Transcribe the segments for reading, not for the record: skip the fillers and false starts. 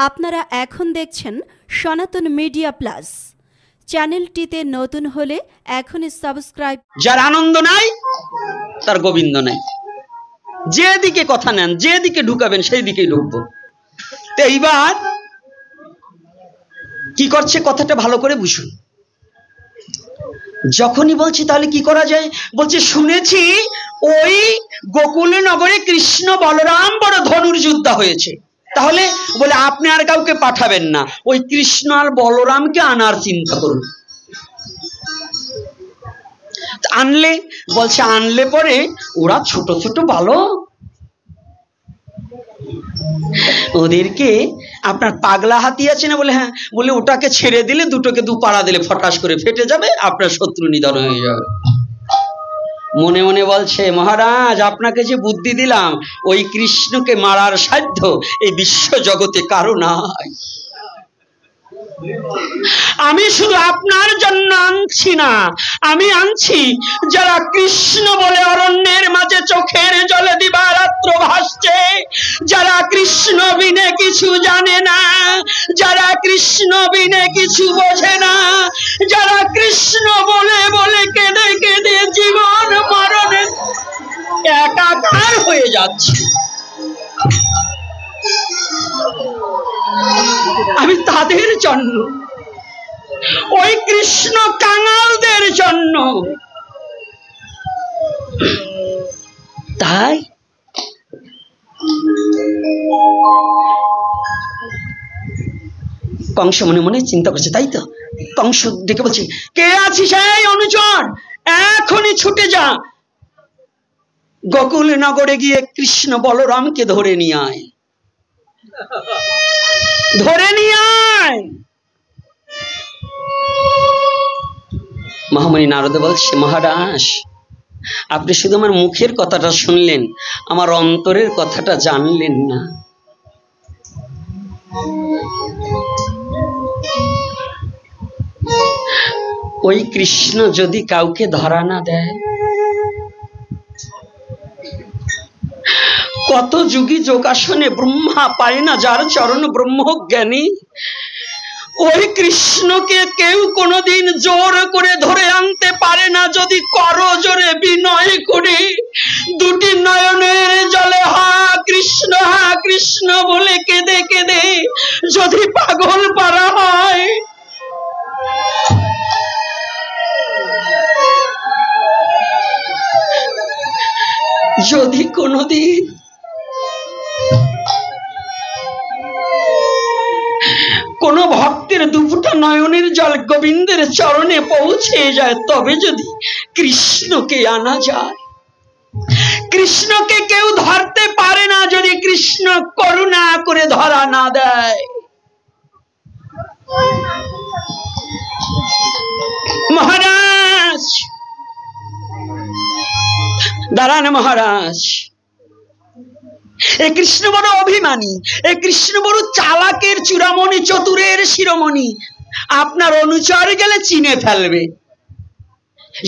আপনারা এখন দেখছেন সনাতন মিডিয়া প্লাস। চ্যানেলটিতে নতুন হলে এখনই সাবস্ক্রাইব। যার আনন্দ নাই তার গোবিন্দ নাই। যেদিকে কথা নেন, যেদিকে ঢুকাবেন সেই দিকেই ঢুকবো। তো এইবার কি করছে কথাটা ভালো করে বুঝুন। যখনই বলছি তাহলে কি করা যায়, বলছে শুনেছি ওই গোকুল নগরে কৃষ্ণ বলরাম বড় ধনুর্যোদ্ধা হয়েছে। তাহলে বলে আপনি আর কাউকে পাঠাবেন না, ওই কৃষ্ণ আর বলরামকে আনার চিন্তা করুন। আনলে বলছে আনলে পরে ওরা ছোট ছোট বালক, ওদেরকে আপনার পাগলা হাতি আছে না, বলে হ্যাঁ, বলে ওটাকে ছেড়ে দিলে দুটোকে দু পাড়া দিলে ফটাস করে ফেটে যাবে, আপনার শত্রু নিধন হয়ে যাবে। মনে মনে বলছে মহারাজ আপনাকে যে বুদ্ধি দিলাম, ওই কৃষ্ণকে মারার সাধ্য এই বিশ্ব জগতে কারো নাই। আমি শুধু আপনার জন্য আনছি না, আমি আনছি যারা কৃষ্ণ বলে অরণ্যের মাঝে চোখের জলে দিবারাত্র ভাসছে, যারা কৃষ্ণ বিনে কিছু জানে না, যারা কৃষ্ণ বিনে কিছু বোঝে না, যারা কৃষ্ণ বলে বলে কেঁদে কেঁদে জীবন মরণে একাকার হয়ে যাচ্ছে। আমি তাদের জন্য, ওই কৃষ্ণ কাঙালদের জন্য, তাই কংস মনে মনে চিন্তা করছে। তাই তো কংস ডেকে বলছে, কে আছিস এই অনুচর, এখনই ছুটে যা, গোকুল নগরে গিয়ে কৃষ্ণ বলরামকে ধরে নিয়ে আয়, ধরে নিয়ে আয়। মহামণি নারদ বলছে, মহারাজ আপনি শুধু আমার মুখের কথাটা শুনলেন, আমার অন্তরের কথাটা জানলেন না। ওই কৃষ্ণ যদি কাউকে ধরা না দেয়, কত যুগী যোগাসনে ব্রহ্মা পায় না যার চরণ ব্রহ্মজ্ঞানী, ওই কৃষ্ণকে কেউ কোনোদিন জোর করে ধরে আনতে পারে না। যদি করো জোরে বিনয় করে, দুটি নয়নের জলে হা কৃষ্ণ বলে কেঁদে কেঁদে যদি পাগল পারা হয়, যদি কোনোদিন কোন ভক্তের দুপুটা নয়নের জল গোবিন্দের চরণে পৌঁছে যায়, তবে যদি কৃষ্ণকে আনা যায়। কৃষ্ণকে কেউ ধরতে পারে না যদি কৃষ্ণ করুণা করে ধরা না দেয়। মহারাজ দাঁড়ান, মহারাজ এ কৃষ্ণ বড় অভিমানী, এ কৃষ্ণ বড় চালাকের চূড়ামণি, চতুরের শিরোমণি, আপনার অনুচর গেলে চিনে ফেলবে।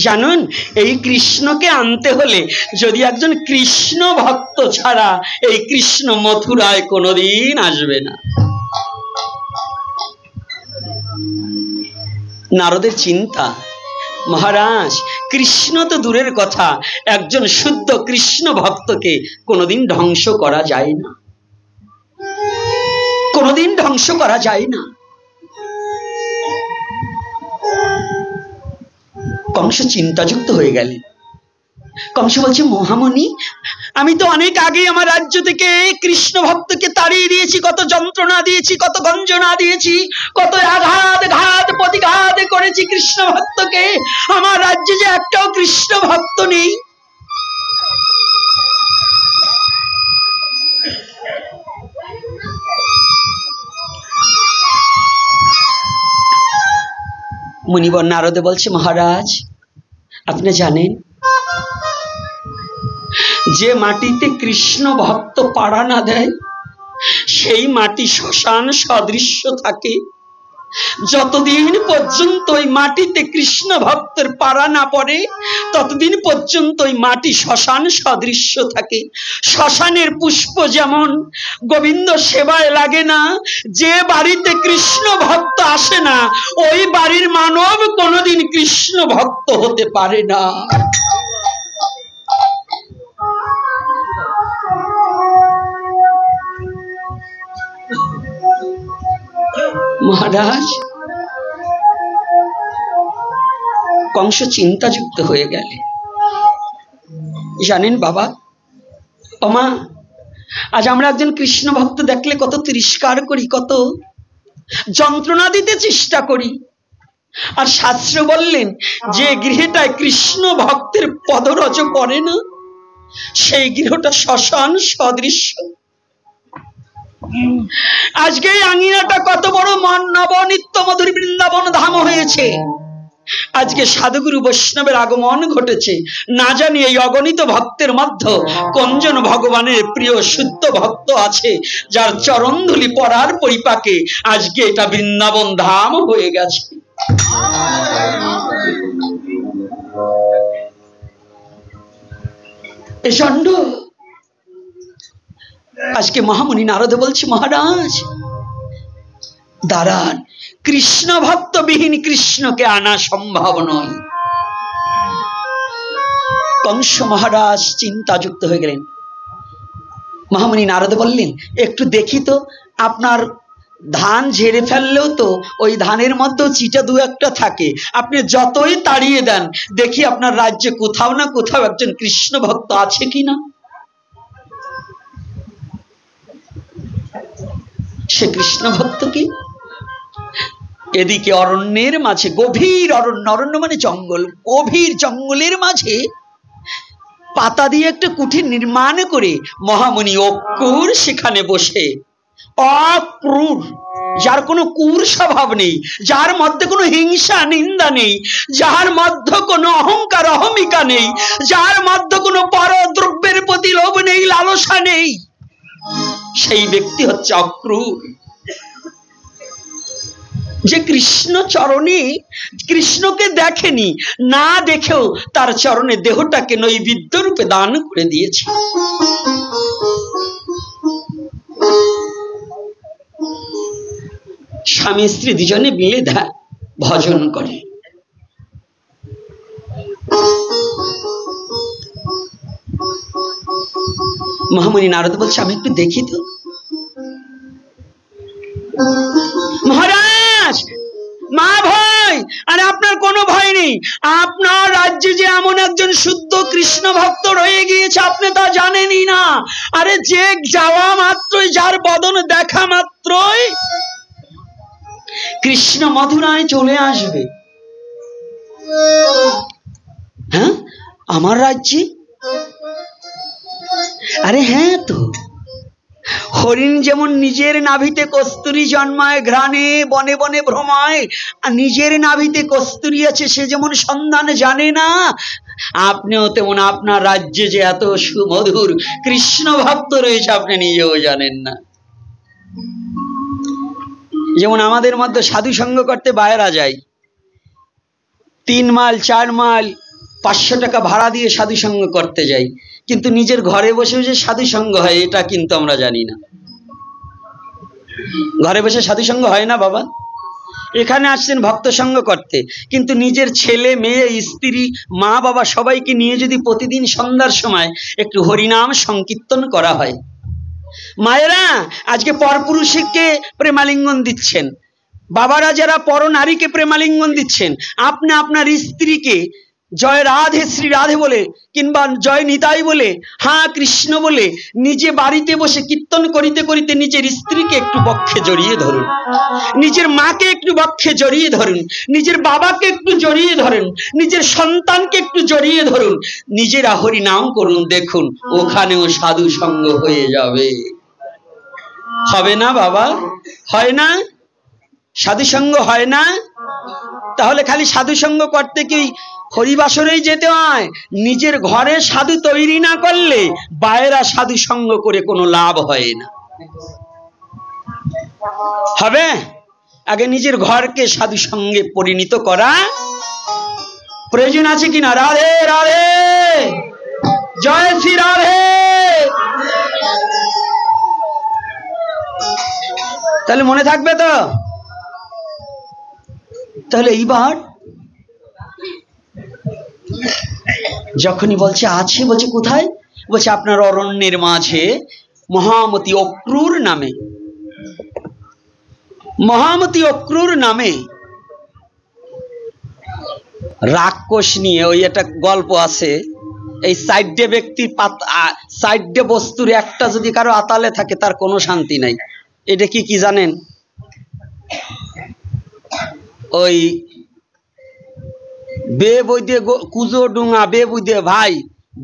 জানুন, এই কৃষ্ণকে আনতে হলে যদি একজন কৃষ্ণ ভক্ত ছাড়া এই কৃষ্ণ মথুরায় কোনোদিন আসবে না। নারদের চিন্তা, মহারাজ কৃষ্ণ তো দূরের কথা, একজন শুদ্ধ কৃষ্ণ ভক্তকে কোনোদিন ধ্বংস করা যায় না, কোনোদিন ধ্বংস করা যায় না। কংস চিন্তাযুক্ত হয়ে গেলেন। কংস বলছে, মহামণি আমি তো অনেক আগে আমার রাজ্য থেকে কৃষ্ণ ভক্তকে তাড়িয়ে দিয়েছি, কত যন্ত্রণা দিয়েছি, কত গঞ্জনা দিয়েছি, কত আঘাত ঘাত প্রতিঘাত করেছি কৃষ্ণ ভক্তকে, আমার রাজ্যে যে একটাও কৃষ্ণ ভক্ত নেই। মুনিবর নারদে বলছে, মহারাজ আপনি জানেন যে মাটিতে কৃষ্ণ ভক্ত পাড়া না দেয় সেই মাটি শ্মশান সদৃশ্য থাকে। যতদিন পর্যন্ত ওই মাটিতে কৃষ্ণ ভক্তের পারা না পড়ে ততদিন পর্যন্ত ওই মাটি শ্মশান সদৃশ্য থাকে। শ্মশানের পুষ্প যেমন গোবিন্দ সেবায় লাগে না, যে বাড়িতে কৃষ্ণ ভক্ত আসে না ওই বাড়ির মানব কোনোদিন কৃষ্ণ ভক্ত হতে পারে না। মহারাজ, কংস চিন্তাযুক্ত হয়ে গেলে, জানেন বাবা, ওমা, আজ আমরা একজন কৃষ্ণ ভক্ত দেখলে কত তিরস্কার করি, কত যন্ত্রণা দিতে চেষ্টা করি। আর শাস্ত্র বললেন যে গৃহটায় কৃষ্ণ ভক্তের পদরজ পড়ে না সেই গৃহটা শ্মশান সদৃশ্য। আজকে এই আঙিনাটা কত বড় নব নিত্য মধুর বৃন্দাবন ধাম হয়েছে। আজকে সাধুগুরু বৈষ্ণবের আগমন ঘটেছে। না জানি এই অগণিত ভক্তের মধ্যে কোনজন ভগবানের প্রিয় শুদ্ধ ভক্ত আছে যার চরণ ধুলি পড়ার পরিপাকে আজকে এটা বৃন্দাবন ধাম হয়ে গেছে। এ চণ্ড, আজকে মহামুনি নারদ বলছে, মহারাজ দাঁড়ান, কৃষ্ণ ভক্ত বিহীন কৃষ্ণকে আনা সম্ভব নয়। কংস মহারাজ চিন্তাযুক্ত হয়ে গেলেন। মহামুনি নারদ বললেন, একটু দেখি তো, আপনার ধান ঝেড়ে ফেললেও তো ওই ধানের মধ্যেও চিটা দু একটা থাকে, আপনি যতই তাড়িয়ে দেন দেখি আপনার রাজ্যে কোথাও না কোথাও একজন কৃষ্ণ ভক্ত আছে কিনা। সে কৃষ্ণ ভক্ত কি? এদিকে অরণ্যের মাঝে, গভীর অরণ্য, অরণ্য মানে জঙ্গল, গভীর জঙ্গলের মাঝে পাতা দিয়ে একটা কুঠির নির্মাণ করে মহামুনি অক্রূর সেখানে বসে, অক্রূর, যার কোনো ক্রূর স্বভাব নেই, যার মধ্যে কোনো হিংসা নিন্দা নেই, যার মধ্যে কোনো অহংকার অহমিকা নেই, যার মধ্যে কোনো পরদ্রব্যের প্রতি লোভ নেই, লালসা নেই, সেই ব্যক্তি হচ্ছে অক্রূর। যে কৃষ্ণ চরণে, কৃষ্ণকে দেখেনি, না দেখেও তার চরণে দেহটাকে নৈবেদ্য রূপে দান করে দিয়েছে। স্বামী স্ত্রী দুজনে মিলে ভজন করে। মহামুনি নারদ বলছে, আমি একটু দেখি তো। মহারাজ, মা ভয়, আরে আপনার কোনো ভয় নেই, আপনার রাজ্যে যে এমন একজন শুদ্ধ কৃষ্ণ ভক্ত রয়ে গিয়েছে আপনি তা জানেনই না। আরে যে যাওয়া মাত্রই, যার বদন দেখা মাত্রই কৃষ্ণ মধুরায় চলে আসবে। হ্যাঁ, আমার রাজ্যে? আরে হ্যাঁ তো, হরিণ যেমন নিজের নাভিতে কস্তুরী জন্মায়, ঘ্রাণে বনে বনে ভ্রমায়, আর নিজের নাভিতে কস্তুরী আছে সে যেমন সন্ধান জানে না, আপনিও তেমন আপনার রাজ্যে যে এত সুমধুর কৃষ্ণ ভক্ত রয়েছে আপনি নিজেও জানেন না। যেমন আমাদের মধ্যে সাধু সঙ্গ করতে বাইরা যায়, 3 মাইল 4 মাইল 500 টাকা ভাড়া দিয়ে সাধু সঙ্গ করতে যাই, কিন্তু নিজের ঘরে বসে বসে সাধু সঙ্গ হয় এটা কিন্তু আমরা জানি না। ঘরে বসে সাধু সঙ্গ হয় না বাবা। এখানে আসছেন ভক্ত সঙ্গ করতে, কিন্তু নিজের ছেলে মেয়ে স্ত্রী মা বাবা সবাইকে নিয়ে যদি প্রতিদিন সন্ধ্যার সময় একটু হরিনাম সংকীর্তন করা হয়। মায়েরা আজকে পরপুরুষকে প্রেমালিঙ্গন দিচ্ছেন, বাবারা যারা পর নারীকে প্রেমালিঙ্গন দিচ্ছেন, আপনি আপনার স্ত্রীকে জয় রাধে শ্রী রাধে বলে কিংবা জয় নিতাই বলে, হ্যাঁ কৃষ্ণ বলে নিজে বাড়িতে বসে কীর্তন করিতে করিতে নিজের স্ত্রীকে একটু বক্ষে জড়িয়ে ধরুন, নিজের মাকে একটু বক্ষে জড়িয়ে ধরুন, নিজের বাবাকে একটু জড়িয়ে ধরুন, নিজের সন্তানকে একটু জড়িয়ে ধরুন, নিজেরা হরি নাম করুন, দেখুন ওখানেও সাধু সঙ্গ হয়ে যাবে। হবে না বাবা? হয় না? সাধু সঙ্গ হয় না? তাহলে খালি সাধু সঙ্গ করতে কি হরিবাসরেই যেতে হয়? নিজের ঘরে সাধু তৈরি না করলে বাইরা সাধু সঙ্গ করে কোনো লাভ হয় না। হবে? আগে নিজের ঘরকে সাধু সঙ্গে পরিণত করা প্রয়োজন আছে কিনা? রাধে রাধে, জয় শ্রী রাধে। তাহলে মনে থাকবে তো? তাহলে এইবার যখনই বলছে আছে, বলছে কোথায়? বলছে আপনার অরণ্যের মাঝে মহামতি অক্রূর নামে, মহামতি অক্রূর নামে রাক্ষস নিয়ে, ওই একটা গল্প আছে, এই সাইডে ব্যক্তির সাইডে বস্তুর একটা যদি কারো আতালে থাকে তার কোনো শান্তি নাই। এটা কি কি জানেন? ওই বে বৈদে কুজো ডুঙা বে বৈদে ভাই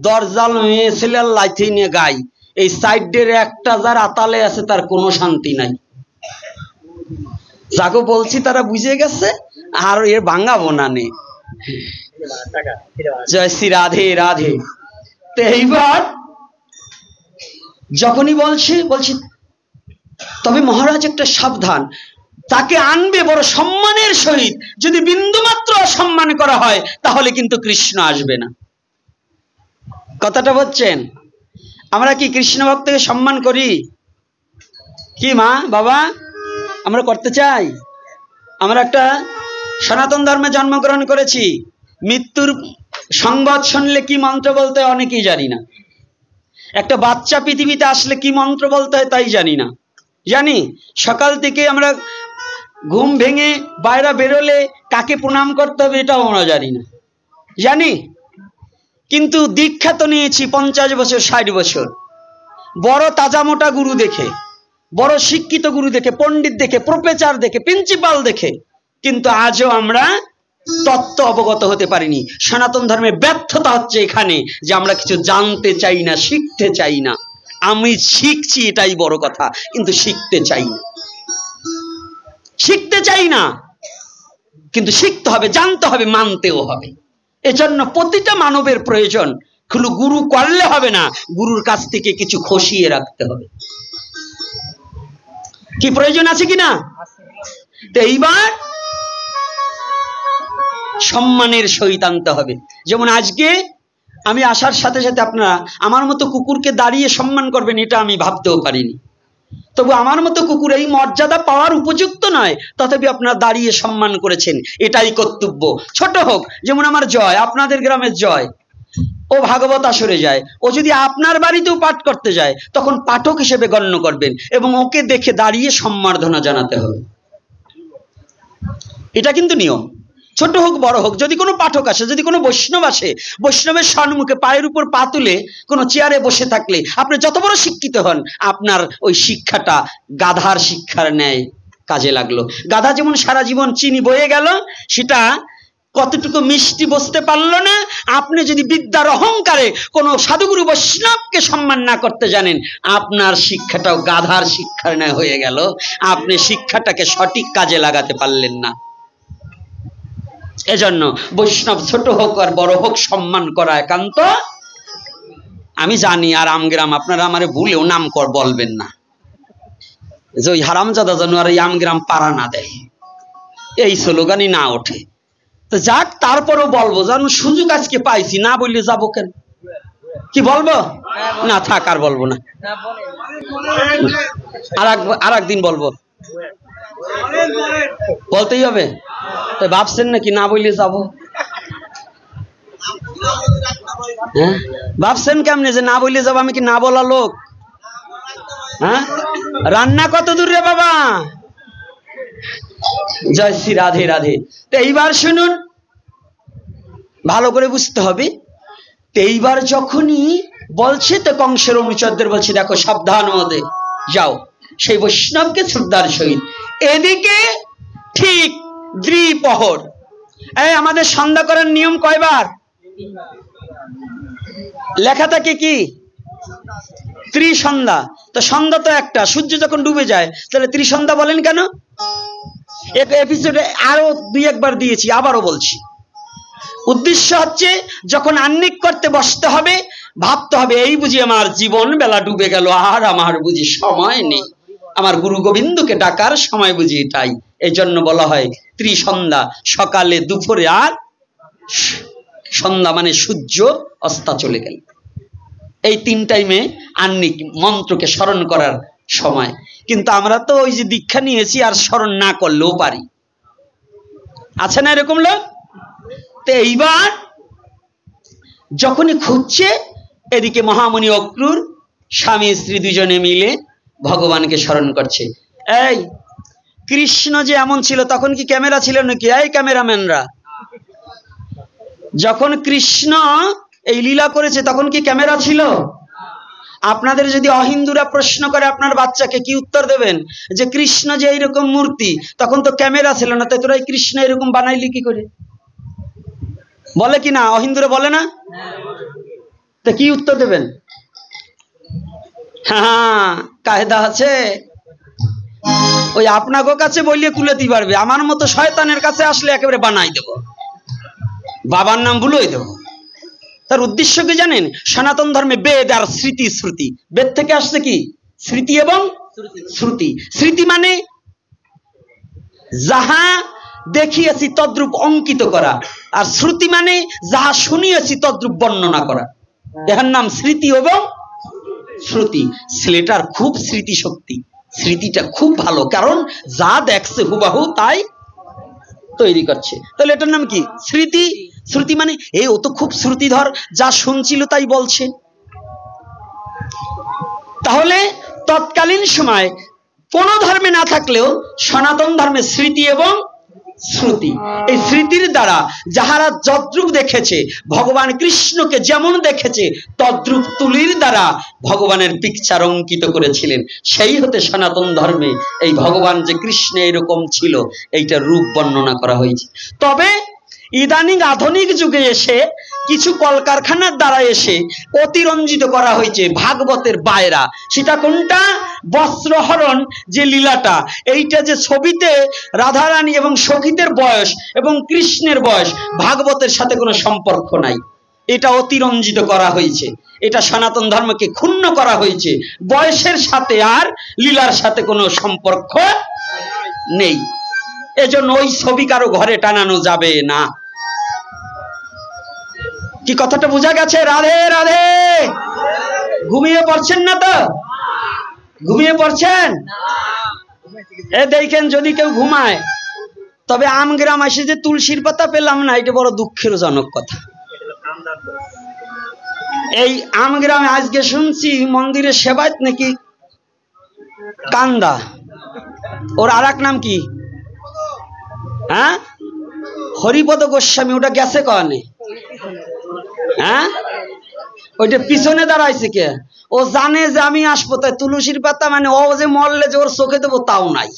দরজাল মেয়ে ছেলের লাইথে নিয়ে গাই, এই সাইডের একটা যার আতালে আছে তার কোনো শান্তি নাই। যাকে বলছি তারা বুঝে গেছে, আর এর ভাঙাবো না নে। জয় শ্রী রাধে রাধে। তো এইবার যখনই বলছি তবে মহারাজ একটা সাবধান, তাকে আনবে বড় সম্মানের সহিত, যদি বিন্দুমাত্র অসম্মান করা হয় তাহলে কিন্তু কৃষ্ণ আসবে না। কথাটা বলছেন? আমরা কি কৃষ্ণ ভক্তকে সম্মান করি? কি মা বাবা আমরা করতে চাই? আমরা একটা সনাতন ধর্মে জন্মগ্রহণ করেছি, মৃত্যুর সংবাদ শুনলে কি মন্ত্র বলতে হয় অনেকেই জানি না। একটা বাচ্চা পৃথিবীতে আসলে কি মন্ত্র বলতে হয় তাই জানি না। জানি সকাল থেকে আমরা ঘুম ভেঙে বাইরে বেরোলে কাকে প্রণাম করতে হবে এটাও আমরা জানি না। জানি কিন্তু দীক্ষা তো নিয়েছি 50 বছর 60 বছর, বড় তাজা মোটা গুরু দেখে, বড় শিক্ষিত গুরু দেখে, পণ্ডিত দেখে, প্রফেসর দেখে, প্রিন্সিপাল দেখে, কিন্তু আজও আমরা তত্ত্ব অবগত হতে পারিনি। সনাতন ধর্মের ব্যর্থতা হচ্ছে এখানে যে আমরা কিছু জানতে চাই না, শিখতে চাই না। আমি শিখছি এটাই বড় কথা, কিন্তু শিখতে চাই না, শিখতে চাই না, কিন্তু শিখতে হবে, জানতে হবে, মানতেও হবে। এজন্য প্রতিটা মানবের প্রয়োজন, শুধু গুরু করলে হবে না, গুরুর কাছ থেকে কিছু খসিয়ে রাখতে হবে। কি প্রয়োজন আছে কিনা? তো এইবার সম্মানের সহিত আনতে হবে। যেমন আজকে আমি আসার সাথে সাথে আপনারা আমার মতো কুকুরকে দাঁড়িয়ে সম্মান করবেন এটা আমি ভাবতেও পারিনি। তবু আমার মতো কুকুর এই মর্যাদা পাওয়ার উপযুক্ত নয়, তথাপি আপনারা দাঁড়িয়ে সম্মান করেছেন, এটাই কর্তব্য। ছোট হোক, যেমন আমার জয়, আপনাদের গ্রামের জয়, ও ভাগবত আসরে যায়, ও যদি আপনার বাড়িতেও পাঠ করতে যায় তখন পাঠক হিসেবে গণ্য করবেন এবং ওকে দেখে দাঁড়িয়ে সম্মার্ধনা জানাতে হবে। এটা কিন্তু নিয়ম। ছোট হোক বড় হোক, যদি কোনো পাঠক আসে, যদি কোনো বৈষ্ণব আসে, বৈষ্ণবের সম্মুখে পায়ের উপর পা তুলে কোনো চেয়ারে বসে থাকলে আপনি যত বড় শিক্ষিত হন, আপনার ওই শিক্ষাটা গাধার শিক্ষার ন্যায় কাজে লাগলো। গাধা যেমন সারা জীবন চিনি বয়ে গেল, সেটা কতটুকু মিষ্টি বুঝতে পারলো না। আপনি যদি বিদ্যার অহংকারে কোনো সাধুগুরু বৈষ্ণবকে সম্মান না করতে জানেন, আপনার শিক্ষাটাও গাধার শিক্ষার ন্যায় হয়ে গেল। আপনি শিক্ষাটাকে সঠিক কাজে লাগাতে পারলেন না। এজন্য বৈষ্ণব ছোট হোক আর বড় হোক সম্মান করা একান্ত। আমি জানি আর আমগ্রাম আপনারা আমারে ভুলেও নাম বলবেন না, যে ওই হারামজাদা যেন আর এই আমগ্রাম পাড়া না দেয়, এই স্লোগানই না ওঠে। তো যাক, তারপরও বলবো, যেন সুযোগ আজকে পাইছি, না বললে যাবো কেন? কি বলবো? না থাক, আর বলবো না, আর একদিন বলবো, বলতেই হবে। তো ভাবছেন নাকি না বললে যাবো? হ্যাঁ, ভাবছেন কেমনে যে না বললে যাবো? আমি কি না বলা লোক? হ্যাঁ, রান্না কত দূর রে বাবা? জয় শ্রী রাধে রাধে। তো এইবার শুনুন, ভালো করে বুঝতে হবে। তো এইবার যখনই বলছে, তো কংসের অনুচরদের বলছে, দেখো সাবধান মধ্যে যাও, সেই বৈষ্ণবকে শ্রদ্ধার সহিত। এদিকে ঠিক দ্বিপ্রহর, আমাদের সন্ধ্যা করার নিয়ম কয়বার লেখা থাকে? কি ত্রিসন্ধ্যা। তো সন্ধ্যা তো একটা, সূর্য যখন ডুবে যায় তাহলে ত্রিসন্ধ্যা বলেন কেন? এপিসোডে আরো 2-1 বার দিয়েছি, আবারও বলছি। উদ্দেশ্য হচ্ছে যখন আহ্নিক করতে বসতে হবে, ভাবতে হবে এই বুঝি আমার জীবন বেলা ডুবে গেল, আর আমার বুঝি সময় নেই, আমার গুরু গোবিন্দকে ডাকার সময় বুঝি এটাই। এই জন্য বলা হয় ত্রিসন্ধ্যা, সকালে দুপুরে আর সন্ধ্যা, মানে সূর্য অস্তা চলে গেল। এই 3 টাইমে আহ্নিক মন্ত্রকে স্মরণ করার সময়। কিন্তু আমরা তো ওই যে দীক্ষা নিয়েছি আর স্মরণ না করলেও পারি, আছে না এরকম লোক? তো এইবার যখনই খুঁজছে, এদিকে মহামুনি অক্রূর স্বামী স্ত্রী দুজনে মিলে ভগবানকে স্মরণ করছে। এই কৃষ্ণ যে এমন ছিল, তখন কি ক্যামেরা ছিল নাকি? এই ক্যামেরাম্যানরা, যখন কৃষ্ণ এই লীলা করেছে তখন কি ক্যামেরা ছিল? আপনাদের যদি অহিন্দুরা প্রশ্ন করে আপনার বাচ্চাকে, কি উত্তর দেবেন? যে কৃষ্ণ যে এইরকম মূর্তি, তখন তো ক্যামেরা ছিল না, তাই তোরা এই কৃষ্ণ এরকম বানাইলি কি করে? বলে কি না? অহিন্দুরা বলে না? তা কি উত্তর দেবেন? হ্যাঁ, কায়দা আছে। ওই আপনাকে কাছে বললে কুলেতে পারবে, আমার মতো শয়তানের কাছে আসলে একেবারে বানাই দেব, বাবার নাম ভুলোই দেব। তার উদ্দেশ্য কি জানেন? সনাতন ধর্মে বেদ আর স্মৃতি, শ্রুতি। বেদ থেকে আসছে কি? স্মৃতি এবং শ্রুতি। স্মৃতি মানে যাহা দেখিয়েছি তদ্রূপ অঙ্কিত করা, আর শ্রুতি মানে যাহা শুনিয়েছি তদ্রূপ বর্ণনা করা। এর নাম স্মৃতি এবং শ্রুতি। ছেলেটার খুব স্মৃতি শক্তি, স্মৃতিটা খুব ভালো, কারণ যা দেখছে হুবাহু তাই তৈরি করছে। তাহলে এটার নাম কি? স্মৃতি। শ্রুতি মানে এই ও তো খুব শ্রুতিধর, যা শুনছিল তাই বলছে। তাহলে তৎকালীন সময় কোন ধর্মে না থাকলেও সনাতন ধর্মে স্মৃতি এবং শ্রুতি, এই স্মৃতির দ্বারা যাহারা যদ্রূপ দেখেছে, ভগবান কৃষ্ণকে যেমন দেখেছে তদ্রূপ তুলির দ্বারা ভগবানের পিকচার অঙ্কিত করেছিলেন। সেই হতে সনাতন ধর্মে এই ভগবান যে কৃষ্ণ এরকম ছিল, এইটা রূপ বর্ণনা করা হয়েছে। তবে ইদানিং আধুনিক যুগে এসে কিছু কলকারখানার দ্বারা এসে অতিরঞ্জিত করা হয়েছে ভাগবতের বায়রা। সেটা কোনটা? বস্ত্রহরণ যে লীলাটা, এইটা যে ছবিতে রাধারানী এবং সখীদের বয়স এবং কৃষ্ণের বয়স ভাগবতের সাথে কোনো সম্পর্ক নাই, এটা অতিরঞ্জিত করা হয়েছে। এটা সনাতন ধর্মকে ক্ষুণ্ণ করা হয়েছে। বয়সের সাথে আর লীলার সাথে কোনো সম্পর্ক নেই। এজন্য ওই ছবি কারো ঘরে টানানো যাবে না। কি কথাটা বোঝা গেছে? রাধে রাধে। ঘুমিয়ে পড়ছেন না তো? ঘুমিয়ে পড়ছেন? এ দেখেন, যদি কেউ ঘুমায়, তবে আমগ্রাম এসে যে তুলসীর পাতা পেলাম না, এটা বড় দুঃখের জনক কথা। এই আমগ্রামে আজকে শুনছি মন্দিরে সেবায়ত নাকি কান্দা, ওর আর এক নাম কি? হ্যাঁ, হরিপদ গোস্বামী। ওটা গেছে কনে? হ্যাঁ, ওইটা পিছনে দাঁড়াইছে কে? ও জানে যে আমি আসবো, তাই তুলসীর পাতা, মানে ও যে মরলে যে ওর চোখে দেবো তাও নাই।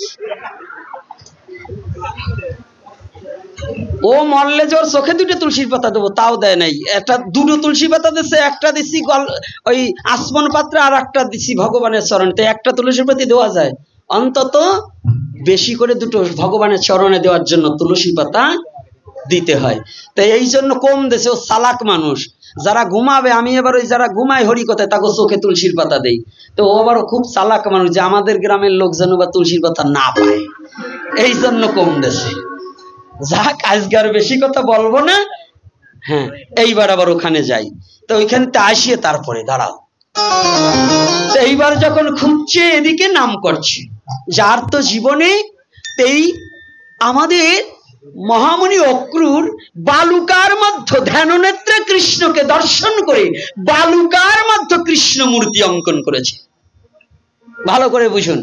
ও মরলে যে ওর চোখে 2টা তুলসীর পাতা দেবো তাও দেয় নাই। একটা 2টো তুলসী পাতা দিচ্ছে, একটা দিচ্ছি ওই আসমন পাত্রে, আর একটা দিচ্ছি ভগবানের চরণে। তাই একটা তুলসীর পাতা দেওয়া যায়, অন্তত বেশি করে 2টো ভগবানের চরণে দেওয়ার জন্য তুলসী পাতা দিতে হয়। তাই এই জন্য কম দেশে। ও চালাক মানুষ। যারা ঘুমাবে, আমি এবার ওই যারা ঘুমায় হরি কথায় তাকে চোখে তুলসীর পাতা দেই। তো ও আবার খুব চালাক মানুষ, যে আমাদের গ্রামের লোক যেন বা তুলসীর পাতা না পায়, এই জন্য কম দেশে। যাক, আজকে আর বেশি কথা বলবো না। হ্যাঁ, এইবার আবার ওখানে যাই। তো ওইখানতে আসিয়ে তারপরে দাঁড়াও। এইবার যখন খুঁজছে, এদিকে নাম করছে, যার তো জীবনে এই আমাদের মহামুনি অক্রূর বালুকার মধ্যে ধ্যাননেত্রে কৃষ্ণকে দর্শন করে বালুকার মধ্যে কৃষ্ণ মূর্তি অঙ্কন করেছে। ভালো করে বুঝুন,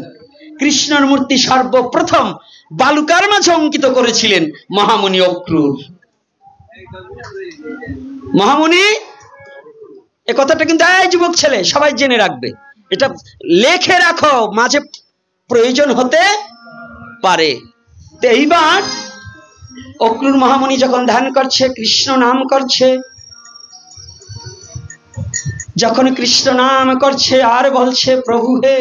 কৃষ্ণর মূর্তি সর্বপ্রথম বালুকার মাঝে অঙ্কিত করেছিলেন মহামুনি অক্রূর। মহামুনি, এ কথাটা কিন্তু এই যুবক ছেলে সবাই জেনে রাখবে, এটা লেখে রাখো, মাঝে প্রয়োজন হতে পারে। তো এইবার অক্রূর মহামুনি যখন ধ্যান করছে, কৃষ্ণ নাম করছে, যখন কৃষ্ণ নাম করছে আর বলছে, প্রভু হে,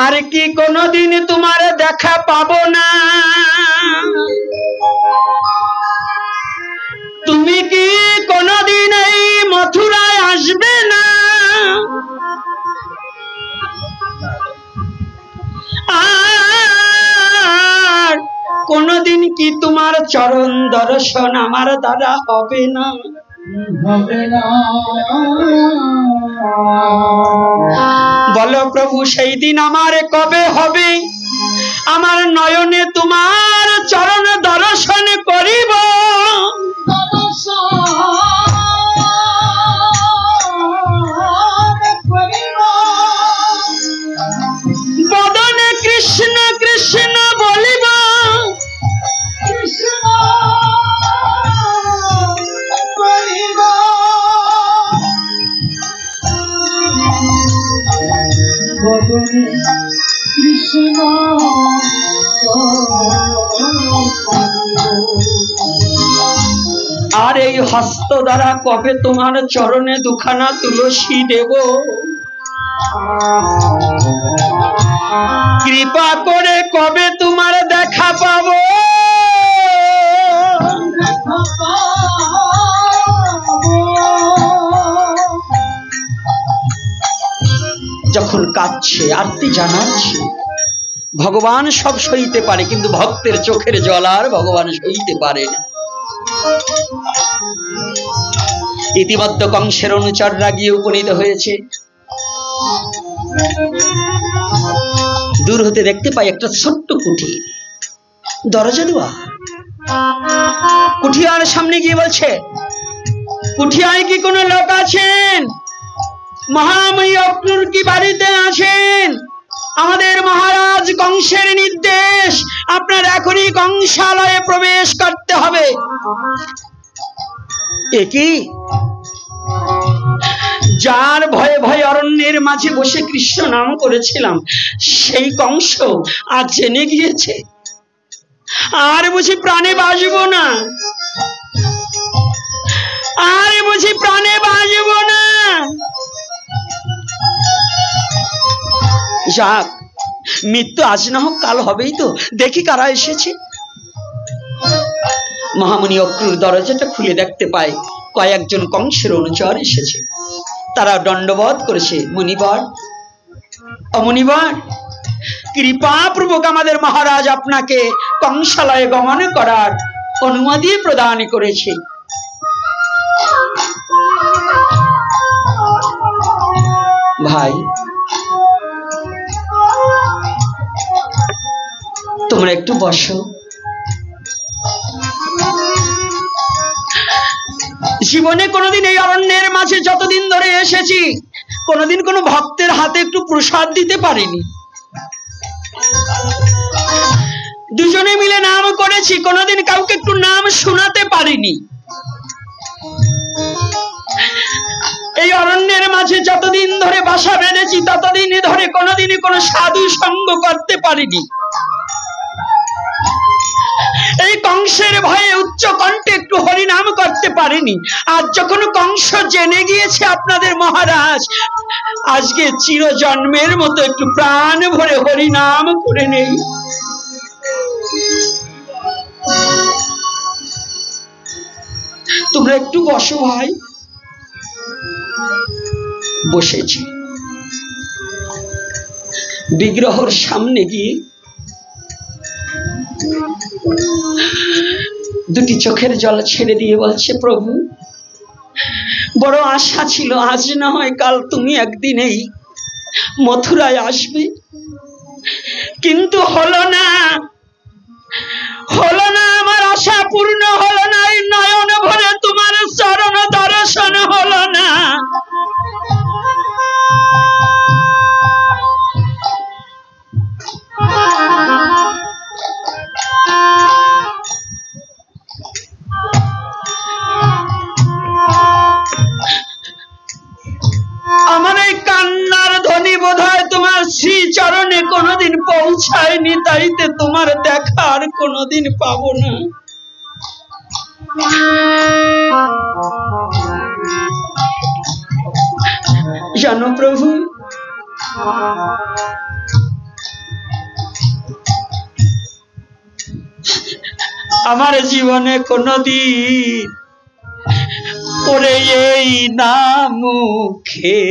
আর কি কোনদিন তোমার দেখা পাবো না? তুমি কি কোনদিন এই মথুরায় আসবে না? কোনদিন কি তোমার চরণ দর্শন আমার দ্বারা হবে না? বলো প্রভু সেই দিন আমার কবে হবে? আমার নয়নে তোমার চরণ দর্শন করিব। বদনে কৃষ্ণ কৃষ্ণ বলিব। কৃষ্ণ আর এই হস্ত দ্বারা কবে তোমার চরণে দুখানা তুলসী দেব? কৃপা করে কবে তোমার দেখা পাবো? যখন কাঁদছে আরতি জানাচ্ছে, ভগবান সব সইতে পারে, কিন্তু ভক্তের চোখের জল আর ভগবান সইতে পারে না। ইতিমধ্যে কংসের অনুচররা গিয়ে উপনীত হয়েছে। দূর হতে দেখতে পাই একটা ছোট্ট কুঠির, দরজা দেওয়া। কুঠিয়ার সামনে গিয়ে বলছে, কুঠিয়ায় কি কোনো লোক আছেন? মহাময়ী অক্রুর কি বাড়িতে আছেন? আমাদের মহারাজ কংসের নির্দেশ, আপনার এখনই কংসালয়ে প্রবেশ করতে হবে। একই যার ভয়ে ভয়ে অরণ্যের মাঝে বসে কৃষ্ণ নাম করেছিলাম, সেই কংস আজ জেনে গিয়েছে, আর বুঝি প্রাণে বাঁচব না, আর বুঝি প্রাণে বাঁচব না। যাক, মৃত্যু আজ না হোক কাল হবেই তো, দেখি কারা এসেছে। মহামুনি অক্রুর দরজাটা খুলে দেখতে পায় কয়েকজন কংসের অনুচর এসেছে। তারা দণ্ডবোধ করেছে, মুনিবর, অমুনিবর, কৃপাপূর্বক আমাদের মহারাজ আপনাকে কংসালয়ে গমন করার অনুমতি প্রদান করেছে। ভাই, তোমরা একটু বসো। জীবনে কোনোদিন এই অরণ্যের মাঝে যতদিন ধরে এসেছি, কোনোদিন কোনো ভক্তের হাতে একটু প্রসাদ দিতে পারিনি। দুজনে মিলে নাম করেছি, কোনোদিন কাউকে একটু নাম শোনাতে পারিনি। এই অরণ্যের মাঝে যতদিন ধরে বাসা বেঁধেছি, ততদিন ধরে কোনোদিনই কোনো সাধু সঙ্গ করতে পারিনি। এই কংসের ভয়ে উচ্চ কণ্ঠে একটু হরিনাম করতে পারিনি। আজ যখন কংস জেনে গিয়েছে আপনাদের মহারাজ, আজকে চিরজন্মের মতো একটু প্রাণ ভরে হরিনাম করে নেই। তোমরা একটু বসো ভাই। বসেছি। বিগ্রহের সামনে গিয়ে দুটি চোখের জল ছেড়ে দিয়ে বলছে, প্রভু, বড় আশা ছিল আজ না হয় কাল তুমি একদিন এই মথুরায় আসবে, কিন্তু হলো না, হলো না, আমার আশা পূর্ণ হলো না। এই নয়ন ভরে তোমার চরণ দর্শন হলো না। আমার এই কান্নার ধ্বনি বোধহয় তোমার শ্রী চরণে কোনোদিন পৌঁছায়নি, তাইতে তোমার দেখা আর কোনোদিন পাবো না। জানো প্রভু, আমার জীবনে কোনোদিন ওরে এই না মুখে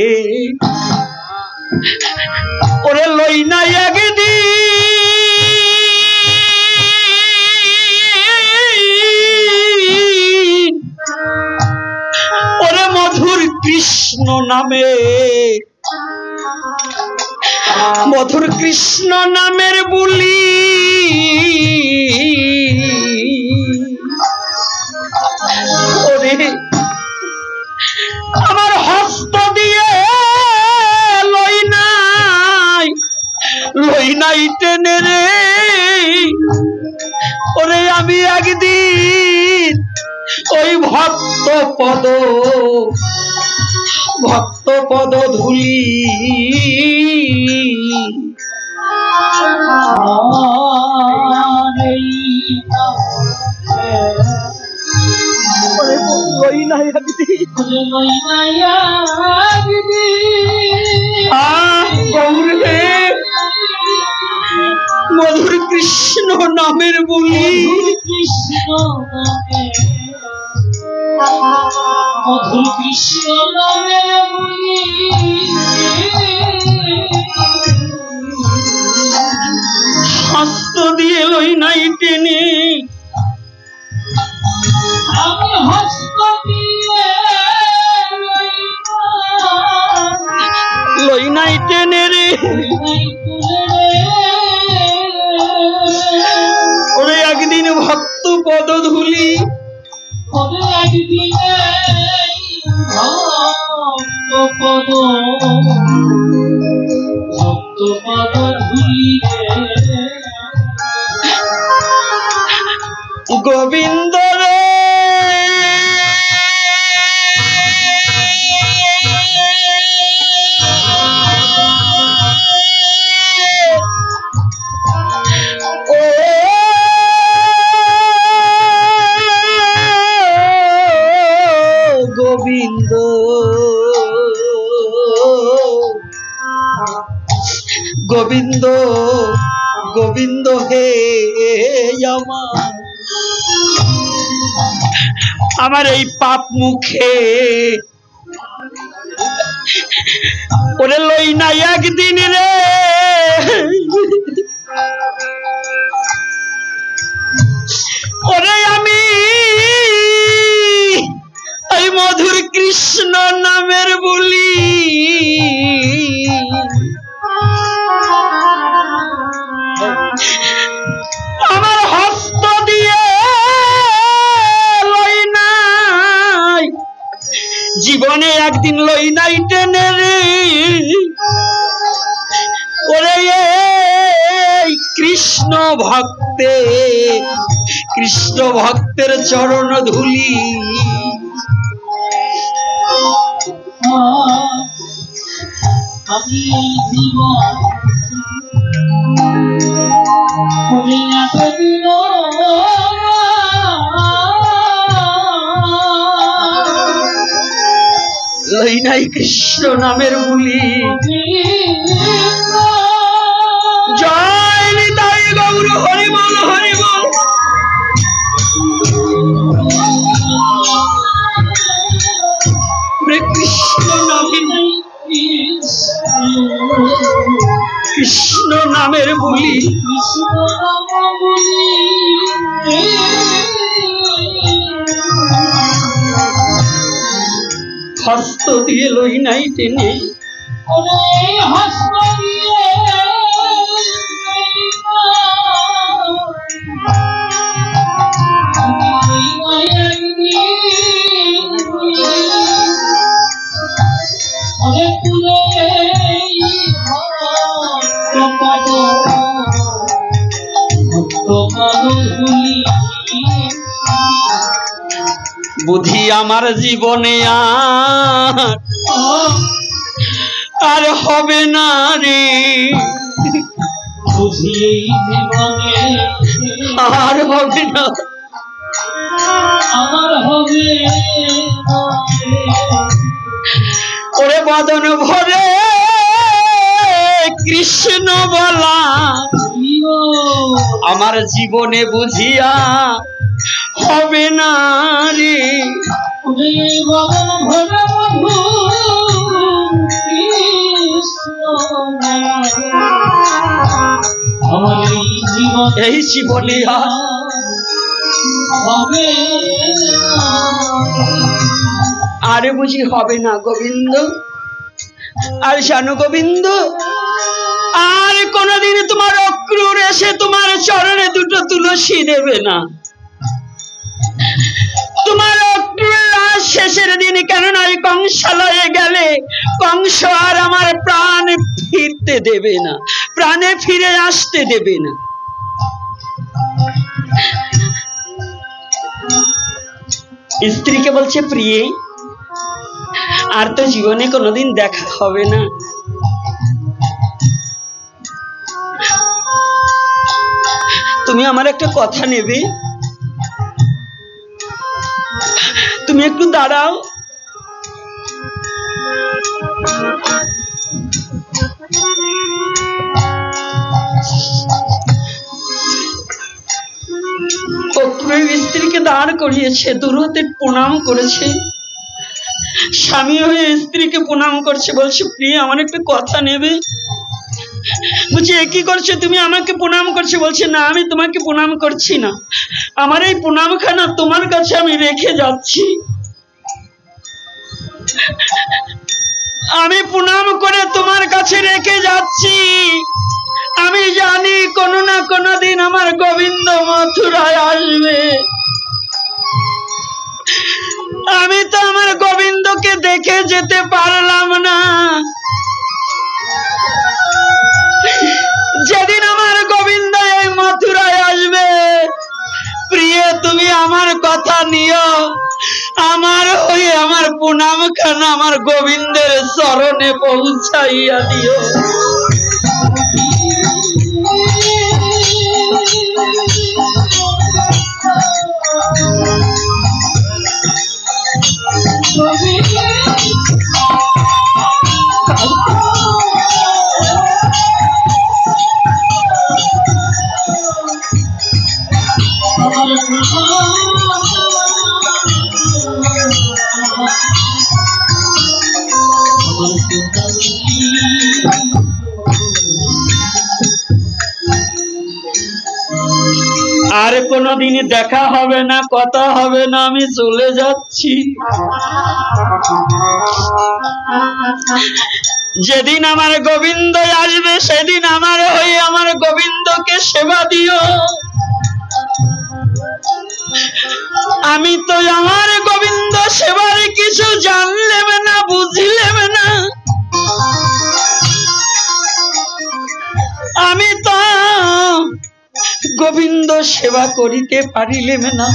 ওরে লই না একদিন নামে, মধুর কৃষ্ণ নামের বুলি ওরে আমার হস্ত দিয়ে লই নাই টেনে রে ওরে আমি একদিন ওই ভক্ত পদ ধুলি মধুর কৃষ্ণ নামের বলি, মধুর কৃষ্ণ নামের বলি হস্ত দিয়ে লই নাই টেনে, আমি হস্ত দিয়ে লই নাই টেনে রে ওরে একদিন ভক্ত পদ ধুলি, গোবিন্দ রে গোবিন্দ গোবিন্দ গোবিন্দ হে আমার এই পাপ মুখে ওরে লই নাই একদিন রে ওরে আমি এই মধুর কৃষ্ণ নামের বলি আমার হস্ত দিয়ে লই নাই, জীবনে একদিন লই নাই টেনে রে ওরে কৃষ্ণ ভক্তের চরণ ধুলি আমি জীবন লই নাই কৃষ্ণ নামের বুলি, জয় নিতাই গৌর হরি বল হরি বল। কৃষ্ণ নামের বুলি, হস্ত দিয়ে লই নাই টেনে হস্ত দিয়ে বুদ্ধি আমার জীবনে আর হবে না রে, বুঝি জীবনে আর হবে না, আমার হবে ওরে বদন ভরে কৃষ্ণ বলা আমার জীবনে বুঝিয়া হবে না রে, এই জীবনে আরে বুঝি হবে না গোবিন্দ। আর জানো গোবিন্দ, আর কোনদিন তোমার অক্রূর এসে তোমার চরণে দুটো তুলসী দেবে না। তোমার অক্রূর লাশ শেষের দিন, কেননা ওই কংসালয়ে গেলে কংস আর আমার প্রাণ ফিরতে দেবে না, প্রাণে ফিরে আসতে দেবে না। স্ত্রীকে বলছে, প্রিয়ে আর তো জীবনে কোনোদিন দেখা হবে না, তুমি আমার একটা কথা নেবে, তুমি একটু দাঁড়াও। স্ত্রীকে দাঁড় করিয়েছে, দুরুতে প্রণাম করেছে, স্বামী হয়ে স্ত্রীকে প্রণাম করছে, বলছে প্রিয় আমার একটা কথা নেবে। বলছে এ কি করছো তুমি, আমাকে প্রণাম করছে? বলছে না, আমি তোমাকে প্রণাম করছি না, আমার এই প্রণামখানা তোমার কাছে আমি রেখে যাচ্ছি। আমি প্রণাম করে তোমার কাছে রেখে যাচ্ছি, আমি জানি কোনো না কোনো দিন আমার গোবিন্দ মথুরায় আসবে। আমি তো আমার গোবিন্দকে দেখে যেতে পারলাম না, যেদিন আমার গোবিন্দ এই মথুরায় আসবে, প্রিয় তুমি আমার কথা নিও, আমার হয়ে আমার প্রণামখানা আমার গোবিন্দের চরণে পৌঁছাইয়া দিও। আর কোনদিন দেখা হবে না, কথা হবে না, আমি চলে যাচ্ছি। যেদিন আমার গোবিন্দ আসবে সেদিন আমার হয়ে আমার গোবিন্দকে সেবা দিও। আমি তো আমার গোবিন্দ সেবার কিছু জানলেম না, বুঝলেম না, আমি তো গোবিন্দ সেবা করিতে পারিলেম না,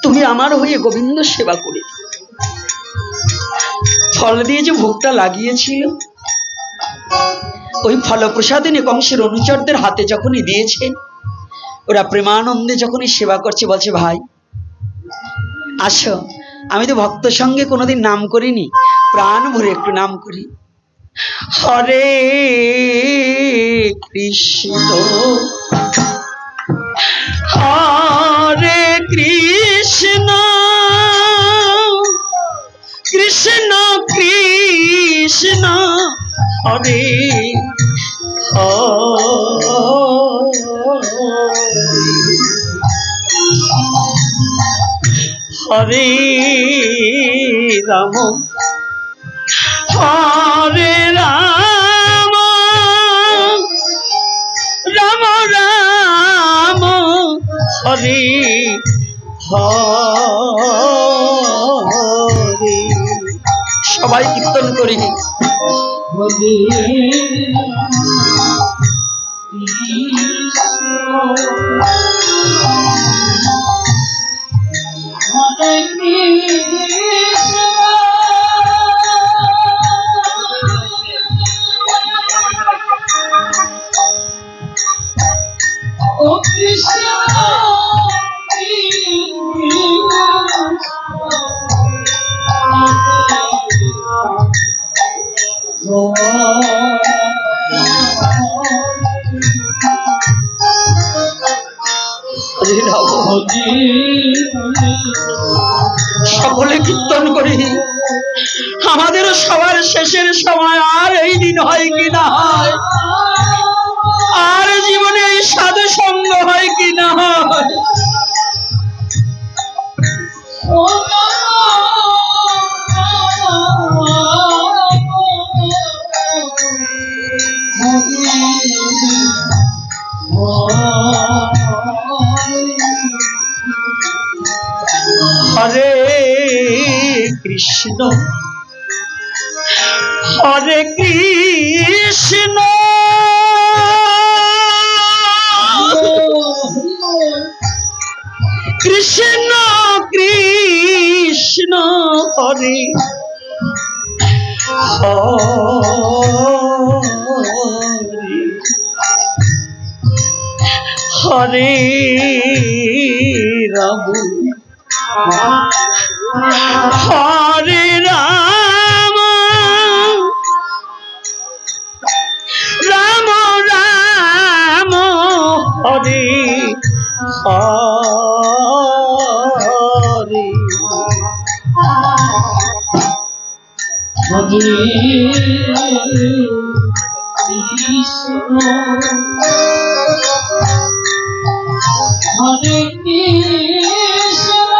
তুমি আমার হয়ে গোবিন্দ সেবা করি। ফল দিয়ে যে ভোগটা লাগিয়েছিল, ওই ফলপ্রসাদিনী কংসের অনুচরদের হাতে যখনই দিয়েছে, ওরা প্রেমানন্দে যখনই সেবা করছে, বলছে ভাই আসো, আমি তো ভক্ত সঙ্গে কোনোদিন নাম করিনি, প্রাণ ভরে একটু নাম করি। হরে কৃষ্ণ হরে কৃষ্ণ কৃষ্ণ কৃষ্ণ হরে হরে রাম হরে রাম রাম রাম হরে হরে। সবাই কীর্তন করি। সকলে কীর্তন করি। আমাদেরও সবার শেষের সময় আর এই দিন হয় কি না হয়, আর জীবনে এই সাধু সঙ্গ হয় কি না হয়। হরে কৃষ্ণ হরে কৃষ্ণ কৃষ্ণ কৃষ্ণ হরে হরে হরে রাম হরে রাম রাম রাম হরে হরে হরে কৃষ্ণ হরে কৃষ্ণ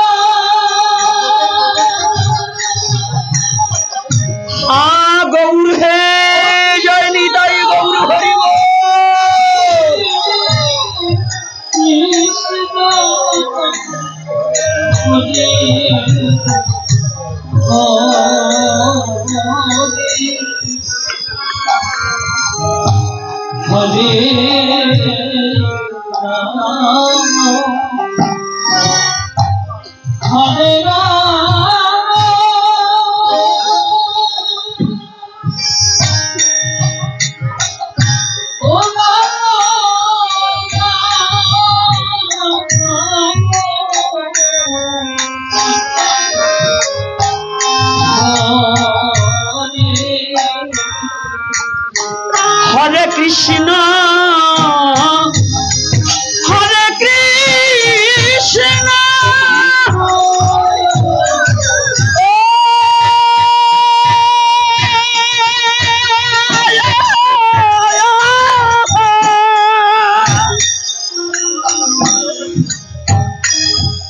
গৌর হে জয় নিতাই গৌর হরি বল। কৃষ্ণ হরে হরে হরে হরে কৃষ্ণ হরে কৃষ্ণ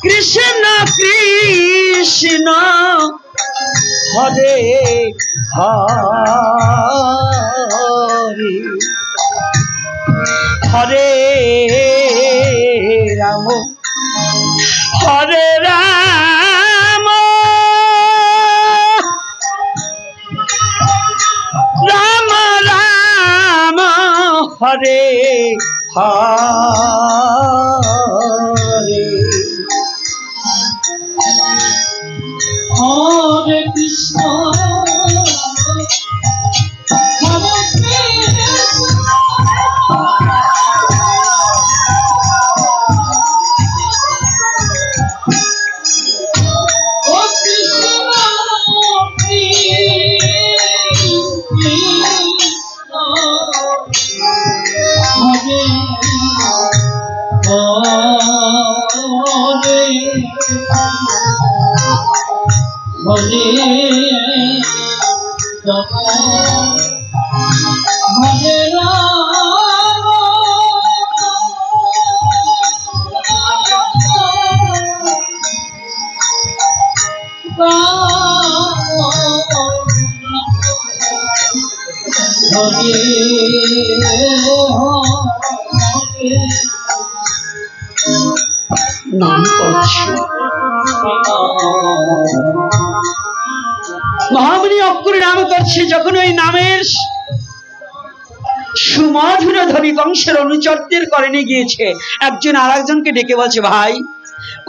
কৃষ্ণ কৃষ্ণ হরে হরে হরে রাম হরে রাম রাম রাম হরে হরে হরে কৃষ্ণ হরে নাম করছে মহামুনি অক্ষরে নাম করছে। যখন ওই নামের সুমধুর ধ্বনি কংসের অনুচরদের করে নিয়ে গিয়েছে, একজন আর একজনকে ডেকে বলছে, ভাই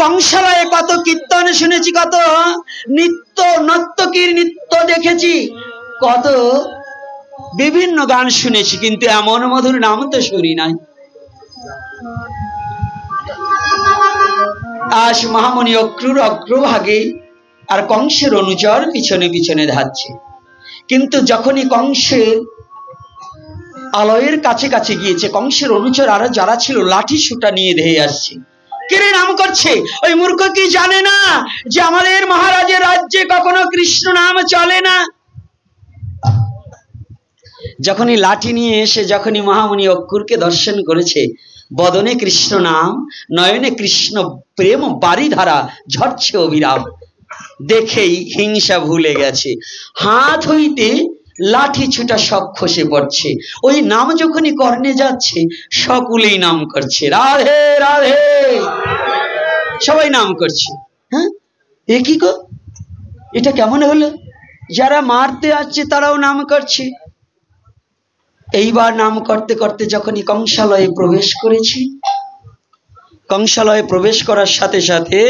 কংসালয়ে কত কীর্তন শুনেছি, কত নৃত্য নর্তকীর নৃত্য দেখেছি, কত বিভিন্ন গান শুনেছি, কিন্তু এমন মধুর নাম তো শুনি নাই। আজ মহামুনি অক্রুর অগ্রভাগে আর কংসের অনুচর পিছনে পিছনে ধাচ্ছে। কিন্তু যখনই কংসের আলয়ের কাছে কাছে গিয়েছে, কংসের অনুচর আরো যারা ছিল লাঠি সুটা নিয়ে ধেয়ে আসছে। কেড়ে নাম করছে, ওই মূর্খ কি জানে না যে আমাদের মহারাজের রাজ্যে কখনো কৃষ্ণ নাম চলে না। যখনই লাঠি নিয়ে এসে যখনই মহামুনি অক্রুরকে দর্শন করেছে, বদনে কৃষ্ণ নাম, নয়নে কৃষ্ণ প্রেম বারিধারা ঝরছে অবিরাম, দেখেই হিংসা ভুলে গেছে। হাত হইতে লাঠি ছুটা সব খসে পড়ছে। ওই নাম যখনই কর্ণে যাচ্ছে সকলেই নাম করছে, রাধে রাধে, সবাই নাম করছে। হ্যাঁ, এ কি গো, এটা কেমন হলো? যারা মারতে আসছে তারাও নাম করছে। এইবার নাম করতে করতে যখনই কংসালয়ে প্রবেশ করেছি, কংসালয়ে প্রবেশ করার সাথে সাথে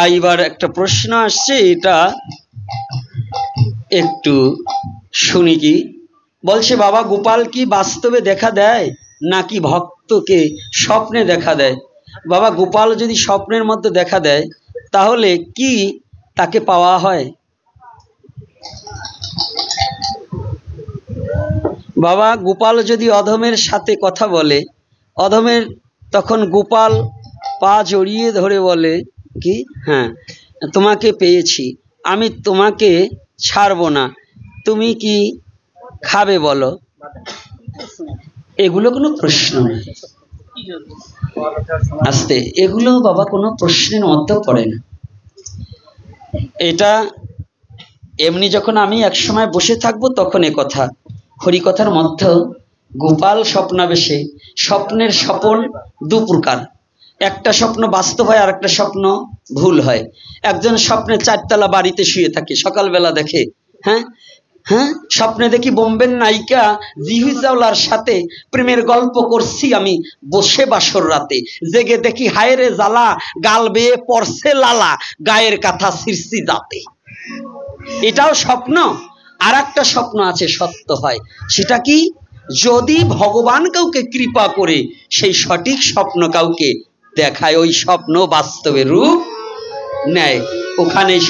এইবার একটা প্রশ্ন আসছে, এটা একটু শুনি। কি বলছে, বাবা গোপাল কি বাস্তবে দেখা দেয় নাকি ভক্তকে স্বপ্নে দেখা দেয়? বাবা গোপাল যদি স্বপ্নের মধ্যে দেখা দেয় তাহলে কি তাকে পাওয়া হয়? বাবা গোপাল যদি অধমের সাথে কথা বলে, অধমের তখন গোপাল পা জড়িয়ে ধরে বলে কি, হ্যাঁ তোমাকে পেয়েছি, আমি তোমাকে ছাড়বো না, তুমি কি খাবে বলো? এগুলো কোনো প্রশ্ন নয়, আস্তে, এগুলো বাবা কোনো প্রশ্নের মধ্যে পড়ে না। এটা এমনি যখন আমি একসময় বসে থাকবো তখন এ কথা। হরিকথার মধ্যে গোপাল স্বপ্নাবেশে, স্বপ্নের স্বপন দু প্রকার, একটা স্বপ্ন বাস্তব হয় আর একটা স্বপ্ন ভুল হয়। একজন স্বপ্নে 4 তলা বাড়িতে শুয়ে থাকে, সকালবেলা দেখে, হ্যাঁ হ্যাঁ স্বপ্নে দেখি বোম্বের নায়িকা জিহি চাওলার সাথে প্রেমের গল্প করছি আমি বসে বাসর রাতে, জেগে দেখি হায়রে জ্বালা, গাল বেয়ে পড়ছে লালা, গায়ের কাঁথা ছিঁড়ছি যাতে। এটাও স্বপ্ন। আর একটা স্বপ্ন আছে সত্য হয়, সেটা কি, যদি ভগবান কাউকে কৃপা করে সেই সঠিক স্বপ্ন কাউকে দেখায়, ওই স্বপ্ন বাস্তবে রূপ নেয়। ওখানেই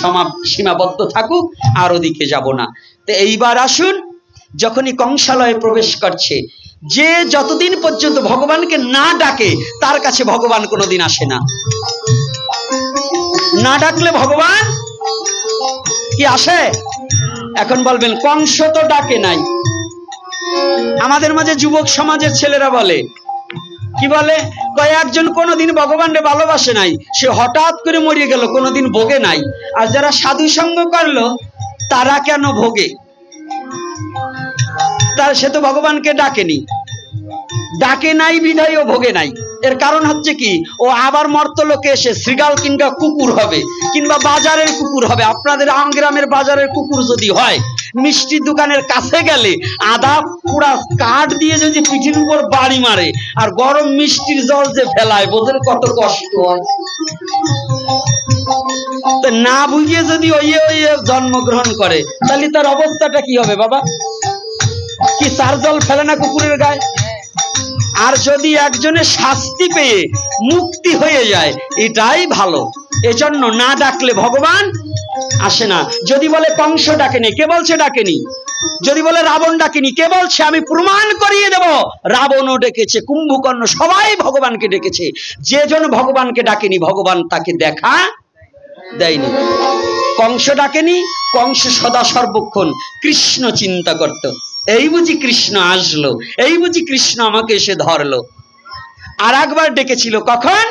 সীমাবদ্ধ থাকুক, আর ওদিকে যাব না। তো এইবার আসুন, যখনই কংসালয়ে প্রবেশ করছে, যে যতদিন পর্যন্ত ভগবানকে না ডাকে তার কাছে ভগবান কোনোদিন আসে না। না ডাকলে ভগবান কি আসে? এখন বলবেন কংস তো ডাকে নাই। আমাদের মাঝে যুবক সমাজের ছেলেরা বলে, কি বলে, কয়েকজন কোনোদিন ভগবানকে ভালোবাসে নাই, সে হঠাৎ করে মরিয়ে গেল, কোনোদিন ভোগে নাই। আর যারা সাধু সঙ্গ করলো তারা কেন ভোগে? তার সে তো ভগবানকে ডাকেনি, ডাকে নাই বিধায় ও ভোগে নাই। এর কারণ হচ্ছে কি, ও আবার মর্তলোকে এসে শ্রীগাল কিংবা কুকুর হবে, কিংবা বাজারের কুকুর হবে। আপনাদের গ্রামের বাজারের কুকুর যদি হয়, মিষ্টির দোকানের কাছে গেলে আধা পুরা কাঠ দিয়ে যদি পিঠির উপর বাড়ি মারে আর গরম মিষ্টির জল যে ফেলায়, বোঝেন কত কষ্ট হয়। না বুঝিয়ে যদি ওইয়ে ওইয়ে জন্মগ্রহণ করে তাহলে তার অবস্থাটা কি হবে বাবা? কি চার জল ফেলে না কুকুরের গায়ে? আর যদি একজনের শাস্তি পেয়ে মুক্তি হয়ে যায় এটাই ভালো। এজন্য না ডাকলে ভগবান আসে না। যদি বলে কংস ডাকেনি, কে বলছে ডাকেনি? যদি বলে রাবণ ডাকেনি, কে বলছে? আমি প্রমাণ করিয়ে দেব রাবণও ডেকেছে, কুম্ভকর্ণ, সবাই ভগবানকে ডেকেছে। যে জন ভগবানকে ডাকেনি ভগবান তাকে দেখা দেয়নি। কংস ডাকেনি, কংস সদা সর্বক্ষণ কৃষ্ণ চিন্তা করত, এই বুঝি কৃষ্ণ আসলো, এই বুঝি কৃষ্ণ আমাকে এসে ধরলো। আর একবার ডেকেছিল, কখন?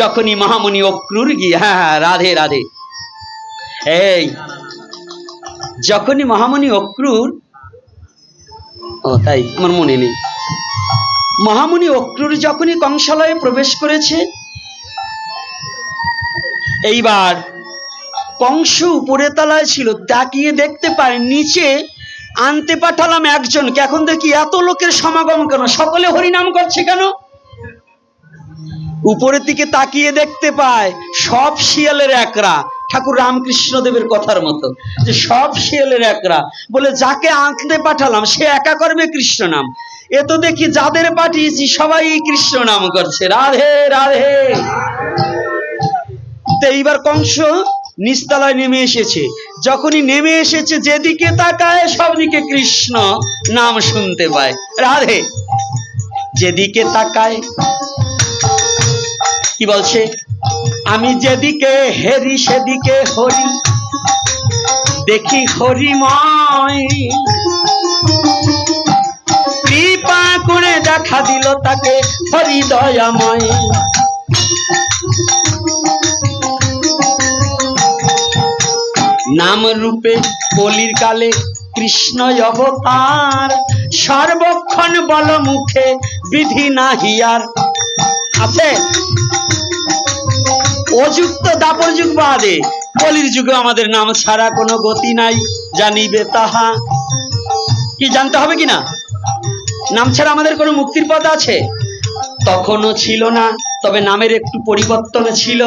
যখনই মহামুনি অক্রুর গিয়ে, হ্যাঁ রাধে রাধে, এই যখনই মহামুনি অক্রুর, ও তাই আমার মনে নেই, মহামুনি অক্রুর যখনই কংসালয়ে প্রবেশ করেছে, এইবার কংস উপরে তলায় ছিল, তাকিয়ে দেখতে পায় নিচে আনতে পাঠালাম একজনকে। এখন দেখি এত লোকের সমাগম কেন? সকলে হরিনাম করছে কেন? উপরের দিকে তাকিয়ে দেখতে পায় সব শিয়ালের একরা। ঠাকুর রামকৃষ্ণ দেবের কথার মতো, যে সব শিয়ালের একরা। বলে যাকে আনতে পাঠালাম সে একা করবে কৃষ্ণ নাম, এ তো দেখি যাদের পাঠিয়েছি সবাই কৃষ্ণ নাম করছে, রাধে রাধে। তো এইবার কংস নিচতলায় নেমে এসেছে। যখনই নেমে এসেছে, যেদিকে তাকায় সবদিকে কৃষ্ণ নাম শুনতে পায়, রাধে। যেদিকে তাকায় কি বলছে? আমি যেদিকে হেরি সেদিকে হরি, দেখি হরিময়, কৃপা করে দেখা দিল তাকে হরি দয়াময়। নাম রূপে কলির কালে কৃষ্ণ অবতার, সর্বক্ষণ বল মুখে বিধি নাহিয়ার। আছে অযুক্ত দাপর যুগ বাদে কলির যুগে আমাদের নাম ছাড়া কোনো গতি নাই, জানিবে তাহা। কি জানতে হবে কিনা? নাম ছাড়া আমাদের কোনো মুক্তির পথ আছে? তখনও ছিল না, তবে নামের একটু পরিবর্তন ছিল।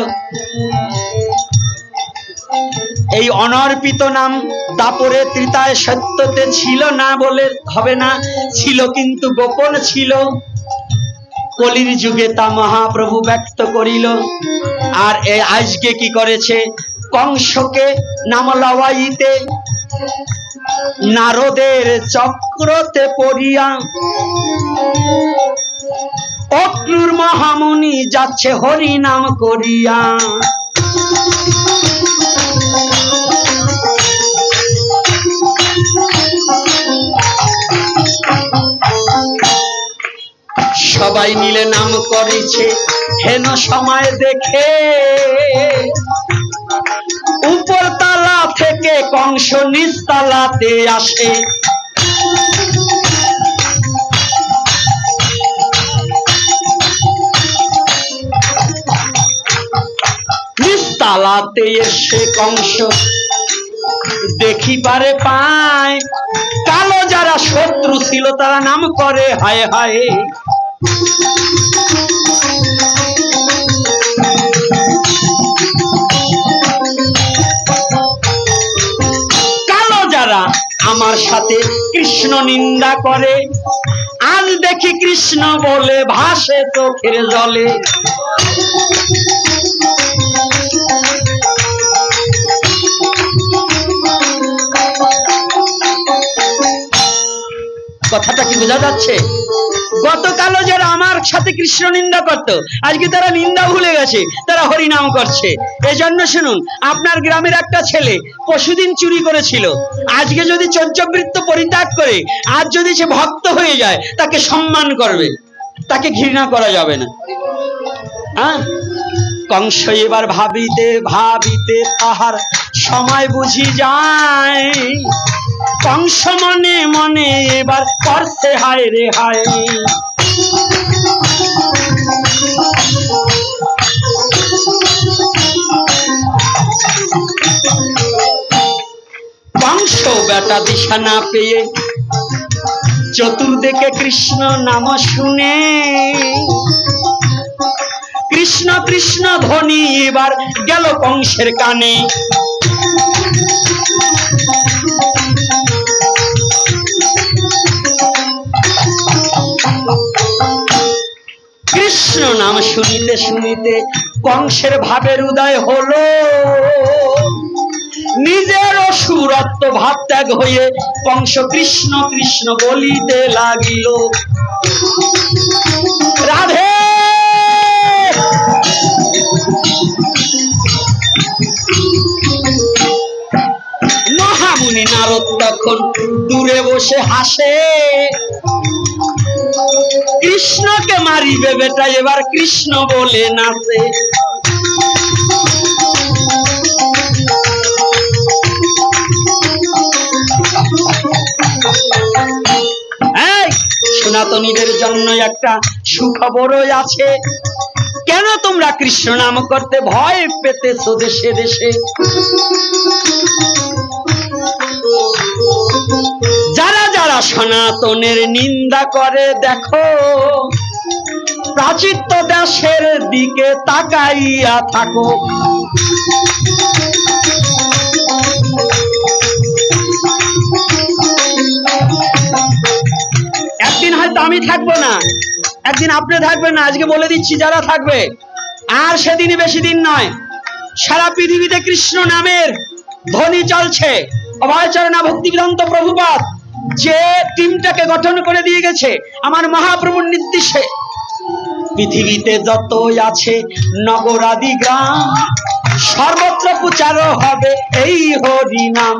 এই অনর্পিত নাম দাপরে ত্রিতায় সত্যতে ছিল না বলে হবে না, ছিল কিন্তু গোপন ছিল। কলির যুগে তা মহাপ্রভু ব্যক্ত করিল। আর আজকে কি করেছে? কংসকে নাম লওয়াইতে নারদের চক্রতে পড়িয়া অক্রুর মহামুনি যাচ্ছে হরি নাম করিয়া। সবাই মিলে নাম করেছে হেন সময় দেখে, উপর তালা থেকে কংস নিচতলাতে আসে। নিচতলাতে এসে কংস দেখি পারে পায়, কালো যারা শত্রু ছিল তারা নাম করে হায় হায়। কালো যারা আমার সাথে কৃষ্ণ নিন্দা করে, আজ দেখি কৃষ্ণ বলে ভাসে চোখের জলে। কথাটা কি বোঝা যাচ্ছে? গতকালও যারা আমার সাথে কৃষ্ণ নিন্দা করত, আজকে তারা নিন্দা ভুলে গেছে, তারা হরি নাম করছে। এজন্য শুনুন, আপনার গ্রামের একটা ছেলে পশুদিন চুরি করেছিল, আজকে যদি চর্যাবৃত্ত পরিত্যাগ করে আজ যদি সে ভক্ত হয়ে যায়, তাকে সম্মান করবে, তাকে ঘৃণা করা যাবে না। হ্যাঁ, কংস এবার ভাবিতে ভাবিতে তাহার সময় বুঝি যায়, কংস মনে মনে এবার করছে হায় রে হায়। কংস বেটা দিশা না পেয়ে চতুর্দিকে কৃষ্ণ নাম শুনে, কৃষ্ণ কৃষ্ণ ধ্বনি এবার গেল কংসের কানে। কৃষ্ণ নাম শুনিতে শুনিতে কংসের ভাবের উদয় হলো, নিজের অসুরত্ব ভাব ত্যাগ হয়ে কংস কৃষ্ণ কৃষ্ণ বলিতে লাগিল। রাধে মহামুনি নারদ তখন দূরে বসে হাসে, কৃষ্ণকে মারিবে বেটা এবার কৃষ্ণ বলে নাচে। এই সনাতনীদের জন্য একটা সুখবরই আছে। কেন তোমরা কৃষ্ণ নাম করতে ভয় পেতেছো দেশে দেশে? যারা যারা সনাতনের নিন্দা করে দেখো, প্রাচীত্য দেশের দিকে তাকাইয়া থাকো। একদিন হয়তো আমি থাকবো না, একদিন আপনি থাকবেন না, আজকে বলে দিচ্ছি যারা থাকবে, আর সেদিনই বেশি দিন নয়। সারা পৃথিবীতে কৃষ্ণ নামের ধ্বনি চলছে। অভয়চরণা ভক্তিগ্রন্থ প্রভুপাদ যে টিমটাকে গঠন করে দিয়ে গেছে আমার মহাপ্রভুর নির্দেশে, পৃথিবীতে যতই আছে নগরাদি গ্রাম, সর্বত্র প্রচার হবে এই হরি নাম।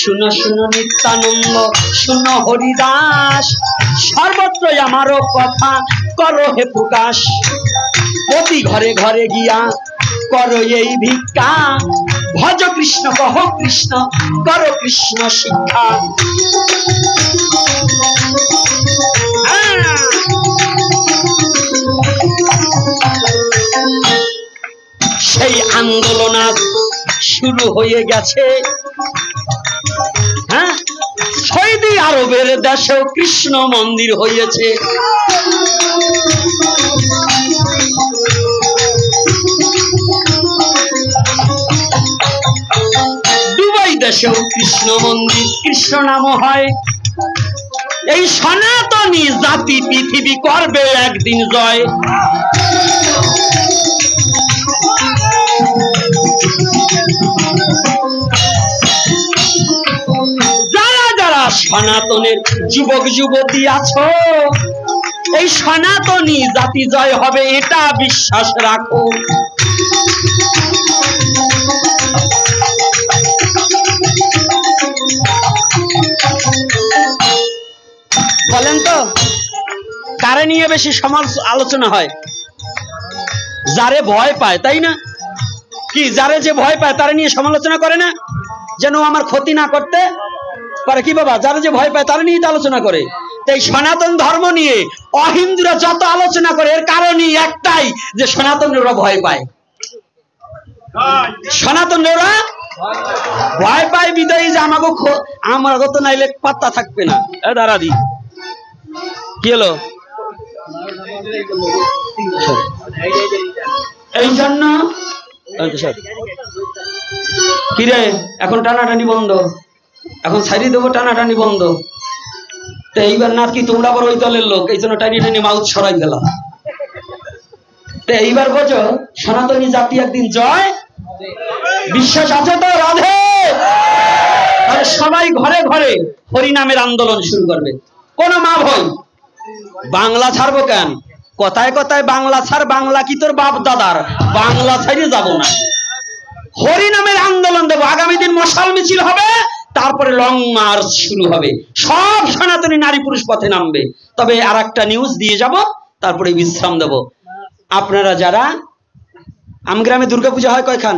শুনো শুনো নিত্যানন্দ, শুনো হরিদাস, সর্বত্র আমারও কথা করো হে প্রকাশ। প্রতি ঘরে ঘরে গিয়া করো এই ভিক্ষা, ভজ কৃষ্ণ কহ কৃষ্ণ করো কৃষ্ণ শিক্ষা। সেই আন্দোলন আজ শুরু হয়ে গেছে। হ্যাঁ, সৌদি আরবের দেশেও কৃষ্ণ মন্দির হয়েছে। দুবাই দেশেও কৃষ্ণ মন্দির, কৃষ্ণ নাম হয়। এই সনাতনী জাতি পৃথিবী করবে একদিন জয়। যারা যারা সনাতনের যুবক যুবতী আছো, এই সনাতনী জাতি জয় হবে এটা বিশ্বাস রাখো। বলেন তো কারে নিয়ে বেশি আলোচনা হয়? যারে ভয় পায়, তাই না? কি যারে যে ভয় পায় তারে নিয়ে সমালোচনা করে না, যেন আমার ক্ষতি না করতে পারে। কি বাবা, যারা যে ভয় পায় তারা নিয়ে তো আলোচনা করে। তাই সনাতন ধর্ম নিয়ে অহিন্দুরা যত আলোচনা করে এর কারণই একটাই, যে সনাতনরা ভয় পায়। সনাতনরা ভয় পায় বিদায়ী যে আমার গত নাইলে পাত্তা থাকবে না। দাঁড়াদি কি হলো? এই জন্য কিরে এখন টানাটানি বন্ধ, এখন ছাড়ি দেবো, টানাটানি বন্ধ। তো এইবার না কি তোমরা আবার ওই দলের লোক, এই জন্য টানি টানি মাউথ সরাই গেলাম। তো এইবার বোঝো সনাতনী জাতি একদিন জয়। বিশ্বাস আছে তো? রাধে। তাহলে সবাই ঘরে ঘরে হরিনামের আন্দোলন শুরু করবে। কোন মা ভয়, বাংলা ছাড়বো কেন? কথায় কথায় বাংলা ছাড়, বাংলা কি তোর বাপ দাদার? বাংলা ছাড়িয়ে যাব না, হরিনামের আন্দোলন দেবো। আগামী দিন মশাল মিছিল হবে, তারপরে লং মার্চ শুরু হবে, সব সনাতনী নারী পুরুষ পথে নামবে। তবে আর একটা নিউজ দিয়ে যাব, তারপরে বিশ্রাম দেব। আপনারা যারা আমগ্রামে দুর্গাপূজা হয় কয়খান?